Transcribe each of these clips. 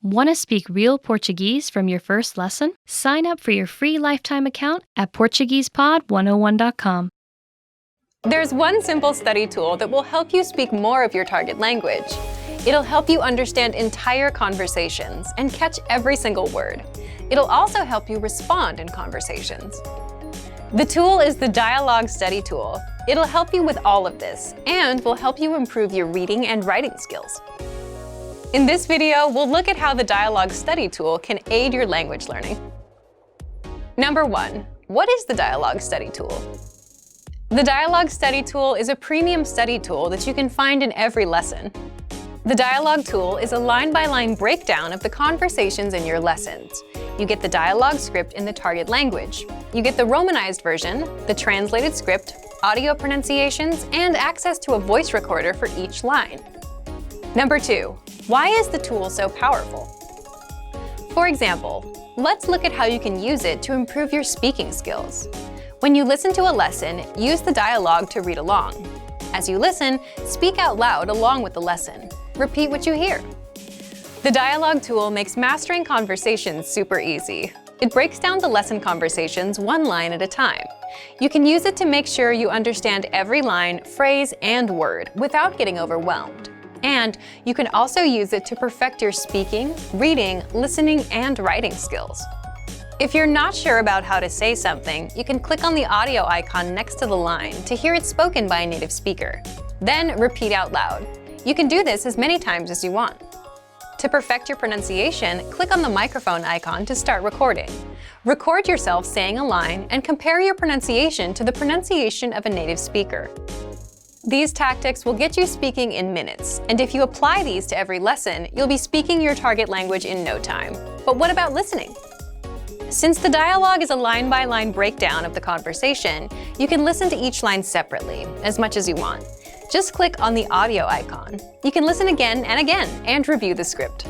Want to speak real Portuguese from your first lesson? Sign up for your free lifetime account at PortuguesePod101.com. There's one simple study tool that will help you speak more of your target language. It'll help you understand entire conversations and catch every single word. It'll also help you respond in conversations. The tool is the Dialog Study Tool. It'll help you with all of this and will help you improve your reading and writing skills. In this video, we'll look at how the Dialog Study Tool can aid your language learning. Number 1. What is the Dialog Study Tool? The Dialog Study Tool is a premium study tool that you can find in every lesson. The Dialog tool is a line-by-line breakdown of the conversations in your lessons. You get the dialogue script in the target language. You get the Romanized version, the translated script, audio pronunciations, and access to a voice recorder for each line. Number 2. Why is the tool so powerful? For example, let's look at how you can use it to improve your speaking skills. When you listen to a lesson, use the dialogue to read along. As you listen, speak out loud along with the lesson. Repeat what you hear. The Dialog tool makes mastering conversations super easy. It breaks down the lesson conversations one line at a time. You can use it to make sure you understand every line, phrase, and word without getting overwhelmed. And you can also use it to perfect your speaking, reading, listening, and writing skills. If you're not sure about how to say something, you can click on the audio icon next to the line to hear it spoken by a native speaker. Then repeat out loud. You can do this as many times as you want. To perfect your pronunciation, click on the microphone icon to start recording. Record yourself saying a line and compare your pronunciation to the pronunciation of a native speaker. These tactics will get you speaking in minutes, and if you apply these to every lesson, you'll be speaking your target language in no time. But what about listening? Since the dialogue is a line-by-line breakdown of the conversation, you can listen to each line separately, as much as you want. Just click on the audio icon. You can listen again and review the script.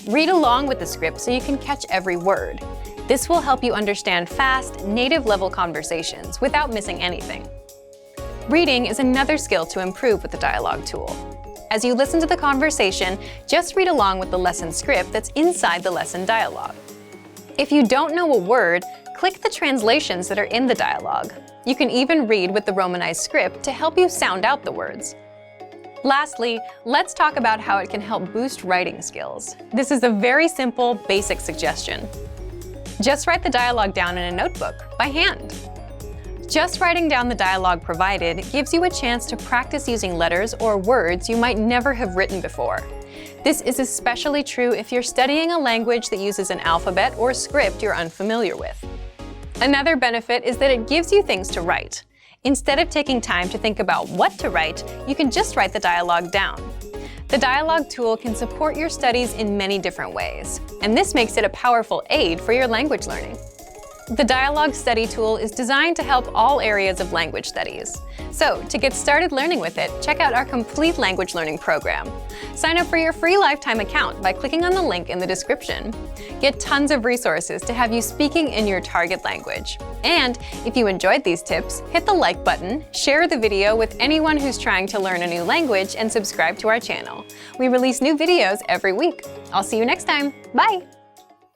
Read along with the script so you can catch every word. This will help you understand fast, native-level conversations without missing anything. Reading is another skill to improve with the Dialog tool. As you listen to the conversation, just read along with the lesson script that's inside the lesson dialogue. If you don't know a word, click the translations that are in the dialogue. You can even read with the Romanized script to help you sound out the words. Lastly, let's talk about how it can help boost writing skills. This is a very simple, basic suggestion. Just write the dialogue down in a notebook, by hand. Just writing down the dialogue provided gives you a chance to practice using letters or words you might never have written before. This is especially true if you're studying a language that uses an alphabet or script you're unfamiliar with. Another benefit is that it gives you things to write. Instead of taking time to think about what to write, you can just write the dialogue down. The Dialog tool can support your studies in many different ways, and this makes it a powerful aid for your language learning. The Dialog Study Tool is designed to help all areas of language studies. So, to get started learning with it, check out our complete language learning program. Sign up for your free lifetime account by clicking on the link in the description. Get tons of resources to have you speaking in your target language. And if you enjoyed these tips, hit the like button, share the video with anyone who's trying to learn a new language, and subscribe to our channel. We release new videos every week. I'll see you next time. Bye!